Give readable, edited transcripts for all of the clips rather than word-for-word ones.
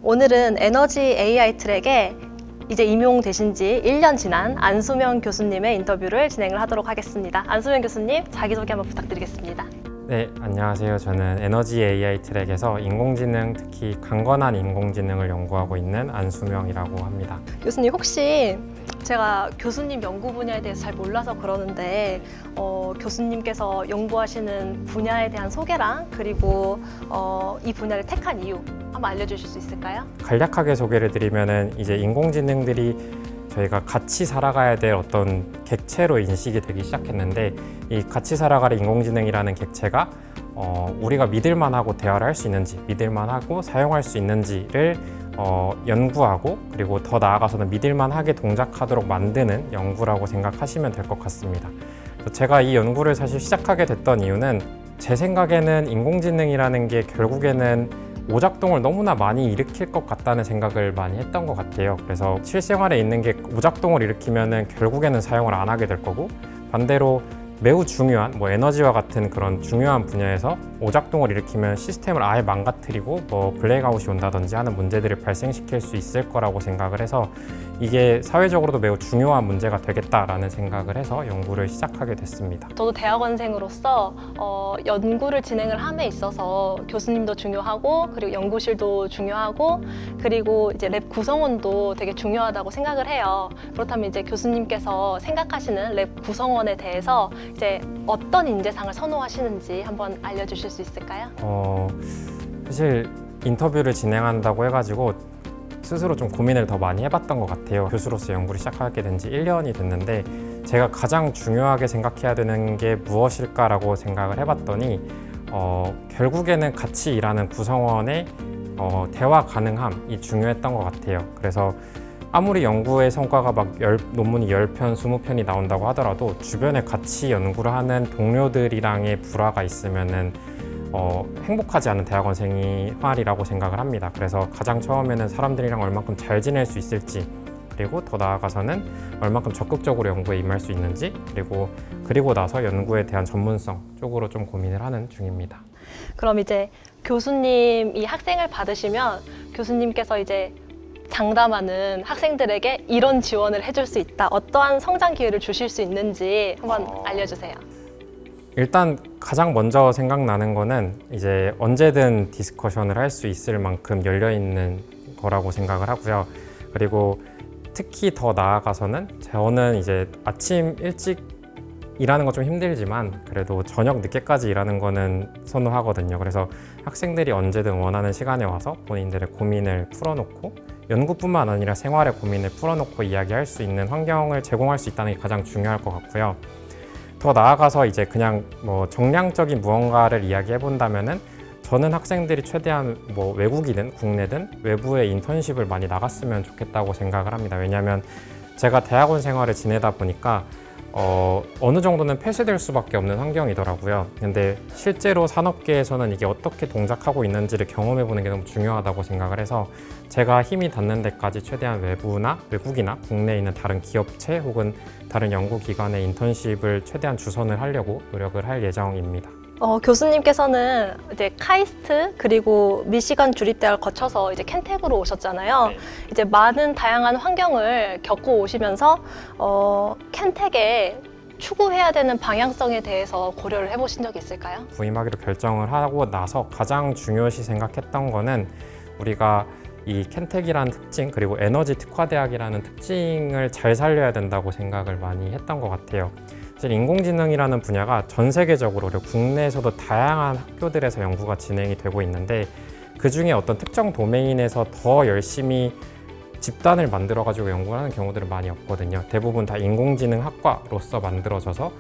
오늘은 에너지 AI 트랙에 이제 임용되신 지 1년 지난 안수명 교수님의 인터뷰를 진행을 하도록 하겠습니다. 안수명 교수님, 자기소개 한번 부탁드리겠습니다. 네, 안녕하세요. 저는 에너지 AI 트랙에서 인공지능, 특히 강건한 인공지능을 연구하고 있는 안수명이라고 합니다. 교수님, 혹시 제가 교수님 연구 분야에 대해서 잘 몰라서 그러는데 교수님께서 연구하시는 분야에 대한 소개랑 그리고 이 분야를 택한 이유 한번 알려주실 수 있을까요? 간략하게 소개를 드리면은 이제 인공지능들이 저희가 같이 살아가야 될 어떤 객체로 인식이 되기 시작했는데, 이 같이 살아갈 인공지능이라는 객체가 우리가 믿을만하고 대화를 할 수 있는지, 믿을만하고 사용할 수 있는지를 연구하고, 그리고 더 나아가서는 믿을만하게 동작하도록 만드는 연구라고 생각하시면 될 것 같습니다. 제가 이 연구를 사실 시작하게 됐던 이유는, 제 생각에는 인공지능이라는 게 결국에는 오작동을 너무나 많이 일으킬 것 같다는 생각을 많이 했던 것 같아요. 그래서 실생활에 있는 게 오작동을 일으키면은 결국에는 사용을 안 하게 될 거고, 반대로 매우 중요한 에너지와 같은 그런 중요한 분야에서 오작동을 일으키면 시스템을 아예 망가뜨리고 블랙아웃이 온다든지 하는 문제들을 발생시킬 수 있을 거라고 생각을 해서, 이게 사회적으로도 매우 중요한 문제가 되겠다라는 생각을 해서 연구를 시작하게 됐습니다. 저도 대학원생으로서 연구를 진행을 함에 있어서 교수님도 중요하고, 그리고 연구실도 중요하고, 그리고 이제 랩 구성원도 되게 중요하다고 생각을 해요. 그렇다면 이제 교수님께서 생각하시는 랩 구성원에 대해서 이제 어떤 인재상을 선호하시는지 한번 알려주실 수 있을까요? 사실 인터뷰를 진행한다고 해가지고 스스로 좀 고민을 더 많이 해봤던 것 같아요. 교수로서 연구를 시작하게 된 지 1년이 됐는데, 제가 가장 중요하게 생각해야 되는 게 무엇일까라고 생각을 해봤더니 결국에는 같이 일하는 구성원의 대화 가능함이 중요했던 것 같아요. 그래서 아무리 연구의 성과가 논문이 10편, 20편이 나온다고 하더라도 주변에 같이 연구를 하는 동료들이랑의 불화가 있으면은 행복하지 않은 대학원 생활이라고 생각을 합니다. 그래서 가장 처음에는 사람들이랑 얼만큼 잘 지낼 수 있을지, 그리고 더 나아가서는 얼만큼 적극적으로 연구에 임할 수 있는지, 그리고 나서 연구에 대한 전문성 쪽으로 좀 고민을 하는 중입니다. 그럼 이제 교수님이 학생을 받으시면 교수님께서 이제 장담하는 학생들에게 이런 지원을 해줄 수 있다, 어떠한 성장 기회를 주실 수 있는지 한번 알려주세요. 일단 가장 먼저 생각나는 거는 이제 언제든 디스커션을 할 수 있을 만큼 열려있는 거라고 생각을 하고요. 그리고 특히 더 나아가서는 저는 이제 아침 일찍 일하는 건 좀 힘들지만 그래도 저녁 늦게까지 일하는 거는 선호하거든요. 그래서 학생들이 언제든 원하는 시간에 와서 본인들의 고민을 풀어놓고, 연구뿐만 아니라 생활의 고민을 풀어놓고 이야기할 수 있는 환경을 제공할 수 있다는 게 가장 중요할 것 같고요. 더 나아가서 이제 그냥 정량적인 무언가를 이야기해 본다면은, 저는 학생들이 최대한 외국이든 국내든 외부에 인턴십을 많이 나갔으면 좋겠다고 생각을 합니다. 왜냐하면 제가 대학원 생활을 지내다 보니까 어느 정도는 폐쇄될 수밖에 없는 환경이더라고요. 근데 실제로 산업계에서는 이게 어떻게 동작하고 있는지를 경험해 보는 게 너무 중요하다고 생각을 해서, 제가 힘이 닿는 데까지 최대한 외국이나 국내에 있는 다른 기업체 혹은 다른 연구기관의 인턴십을 최대한 주선을 하려고 노력을 할 예정입니다. 교수님께서는 이제 카이스트 그리고 미시간 주립대학을 거쳐서 이제 켄텍으로 오셨잖아요. 네. 이제 많은 다양한 환경을 겪고 오시면서 켄텍에 추구해야 되는 방향성에 대해서 고려를 해보신 적이 있을까요? 부임하기로 결정을 하고 나서 가장 중요시 생각했던 거는, 우리가 이 켄텍이라는 특징, 그리고 에너지 특화대학이라는 특징을 잘 살려야 된다고 생각을 많이 했던 것 같아요. 사실 인공지능이라는 분야가 전 세계적으로, 그리고 국내에서도 다양한 학교들에서 연구가 진행이 되고 있는데, 그 중에 어떤 특정 도메인에서 더 열심히 집단을 만들어가지고 연구를 하는 경우들은 많이 없거든요. 대부분 다 인공지능학과로서 만들어져서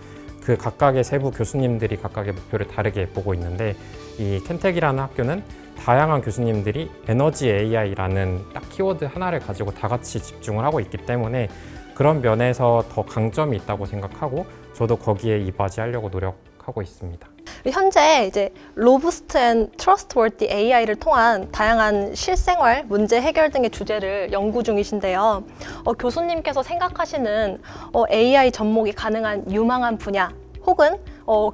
그 각각의 세부 교수님들이 각각의 목표를 다르게 보고 있는데, 이 켄텍이라는 학교는 다양한 교수님들이 에너지 AI라는 딱 키워드 하나를 가지고 다 같이 집중을 하고 있기 때문에 그런 면에서 더 강점이 있다고 생각하고, 저도 거기에 이바지하려고 노력하고 있습니다. 현재 이제 로부스트 앤 트러스트워디 AI를 통한 다양한 실생활 문제 해결 등의 주제를 연구 중이신데요. 교수님께서 생각하시는 AI 접목이 가능한 유망한 분야, 혹은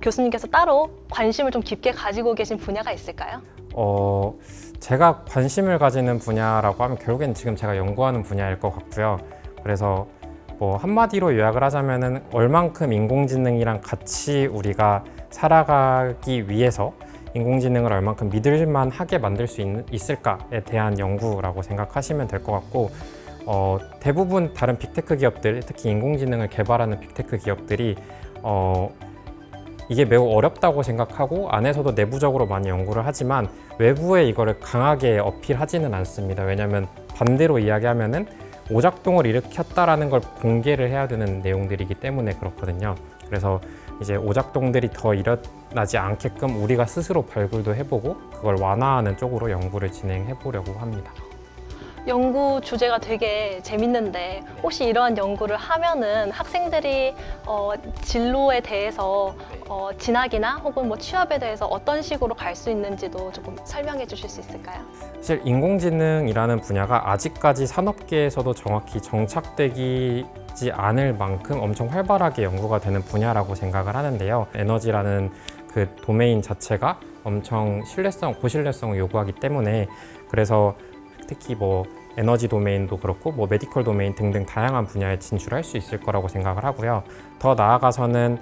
교수님께서 따로 관심을 좀 깊게 가지고 계신 분야가 있을까요? 제가 관심을 가지는 분야라고 하면 결국엔 지금 제가 연구하는 분야일 것 같고요. 그래서 뭐 한마디로 요약을 하자면은 얼만큼 인공지능이랑 같이 우리가 살아가기 위해서 인공지능을 얼만큼 믿을만하게 만들 수 있을까에 대한 연구라고 생각하시면 될 것 같고, 대부분 다른 빅테크 기업들, 특히 인공지능을 개발하는 빅테크 기업들이 이게 매우 어렵다고 생각하고 안에서도 내부적으로 많이 연구를 하지만 외부에 이거를 강하게 어필하지는 않습니다. 왜냐하면 반대로 이야기하면은 오작동을 일으켰다라는 걸 공개를 해야 되는 내용들이기 때문에 그렇거든요. 그래서 이제 오작동들이 더 일어나지 않게끔 우리가 스스로 발굴도 해보고 그걸 완화하는 쪽으로 연구를 진행해 보려고 합니다. 연구 주제가 되게 재밌는데 혹시 이러한 연구를 하면은 학생들이 진로에 대해서 진학이나 혹은 뭐 취업에 대해서 어떤 식으로 갈 수 있는지도 조금 설명해 주실 수 있을까요? 사실 인공지능이라는 분야가 아직까지 산업계에서도 정확히 정착되지 않을 만큼 엄청 활발하게 연구가 되는 분야라고 생각을 하는데요. 에너지라는 그 도메인 자체가 엄청 고신뢰성을 요구하기 때문에, 그래서 특히 뭐 에너지 도메인도 그렇고 뭐 메디컬 도메인 등등 다양한 분야에 진출할 수 있을 거라고 생각을 하고요. 더 나아가서는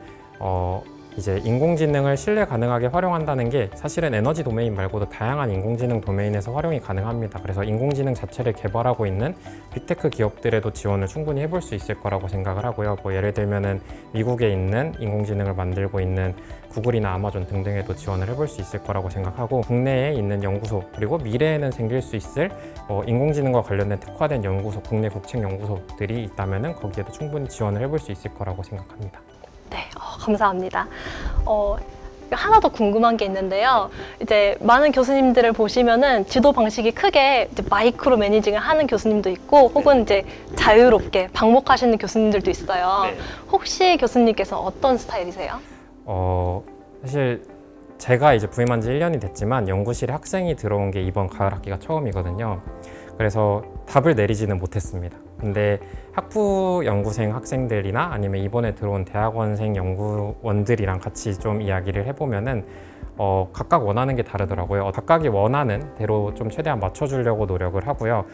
이제 인공지능을 신뢰 가능하게 활용한다는 게 사실은 에너지 도메인 말고도 다양한 인공지능 도메인에서 활용이 가능합니다. 그래서 인공지능 자체를 개발하고 있는 빅테크 기업들에도 지원을 충분히 해볼 수 있을 거라고 생각을 하고요. 뭐 예를 들면은 미국에 있는 인공지능을 만들고 있는 구글이나 아마존 등등에도 지원을 해볼 수 있을 거라고 생각하고, 국내에 있는 연구소 그리고 미래에는 생길 수 있을 인공지능과 관련된 특화된 연구소, 국내 국책 연구소들이 있다면은 거기에도 충분히 지원을 해볼 수 있을 거라고 생각합니다. 네, 감사합니다. 하나 더 궁금한 게 있는데요. 이제 많은 교수님들을 보시면은 지도 방식이 크게 이제 마이크로 매니징을 하는 교수님도 있고, 혹은 이제 자유롭게 방목하시는 교수님들도 있어요. 네. 혹시 교수님께서 어떤 스타일이세요? 사실 제가 이제 부임한 지 1년이 됐지만 연구실에 학생이 들어온 게 이번 가을 학기가 처음이거든요. 그래서 답을 내리지는 못했습니다. 근데 학부 연구생 학생들이나 아니면 이번에 들어온 대학원생 연구원들이랑 같이 좀 이야기를 해보면은 각각 원하는 게 다르더라고요. 각각이 원하는 대로 좀 최대한 맞춰주려고 노력을 하고요.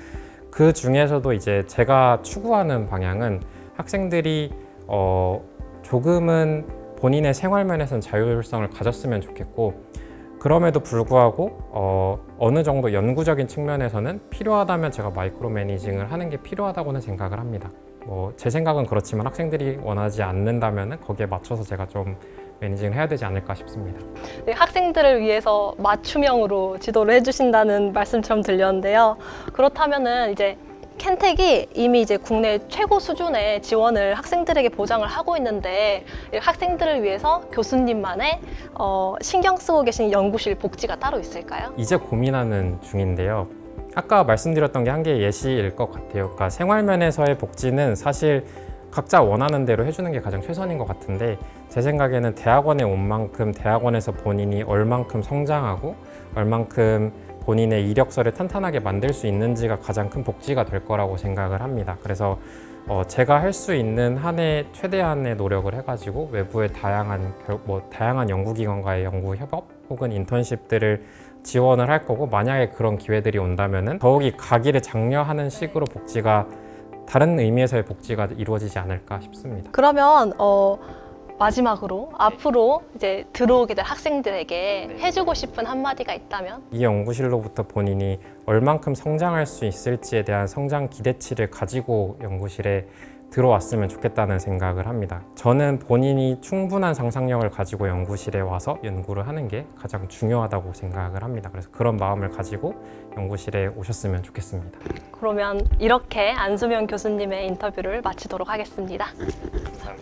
그 중에서도 이제 제가 추구하는 방향은 학생들이 조금은 본인의 생활 면에서는 자율성을 가졌으면 좋겠고, 그럼에도 불구하고 어느 정도 연구적인 측면에서는 필요하다면 제가 마이크로 매니징을 하는 게 필요하다고는 생각을 합니다. 제 생각은 그렇지만 학생들이 원하지 않는다면 거기에 맞춰서 제가 좀 매니징을 해야 되지 않을까 싶습니다. 네, 학생들을 위해서 맞춤형으로 지도를 해주신다는 말씀처럼 들렸는데요. 그렇다면은 이제 켄텍이 이미 이제 국내 최고 수준의 지원을 학생들에게 보장을 하고 있는데, 학생들을 위해서 교수님만의 신경 쓰고 계신 연구실 복지가 따로 있을까요? 이제 고민하는 중인데요. 아까 말씀드렸던 게 한 개의 예시일 것 같아요. 그러니까 생활면에서의 복지는 사실 각자 원하는 대로 해주는 게 가장 최선인 것 같은데, 제 생각에는 대학원에 온 만큼 대학원에서 본인이 얼만큼 성장하고 얼만큼 본인의 이력서를 탄탄하게 만들 수 있는지가 가장 큰 복지가 될 거라고 생각을 합니다. 그래서 제가 할 수 있는 한에 최대한의 노력을 해가지고 외부의 다양한 연구기관과의 연구 협업 혹은 인턴십들을 지원을 할 거고, 만약에 그런 기회들이 온다면은 더욱이 가기를 장려하는 식으로 복지가, 다른 의미에서의 복지가 이루어지지 않을까 싶습니다. 그러면 마지막으로 앞으로 이제 들어오게 될 학생들에게 해주고 싶은 한마디가 있다면? 이 연구실로부터 본인이 얼만큼 성장할 수 있을지에 대한 성장 기대치를 가지고 연구실에 들어왔으면 좋겠다는 생각을 합니다. 저는 본인이 충분한 상상력을 가지고 연구실에 와서 연구를 하는 게 가장 중요하다고 생각을 합니다. 그래서 그런 마음을 가지고 연구실에 오셨으면 좋겠습니다. 그러면 이렇게 안수명 교수님의 인터뷰를 마치도록 하겠습니다. 감사합니다.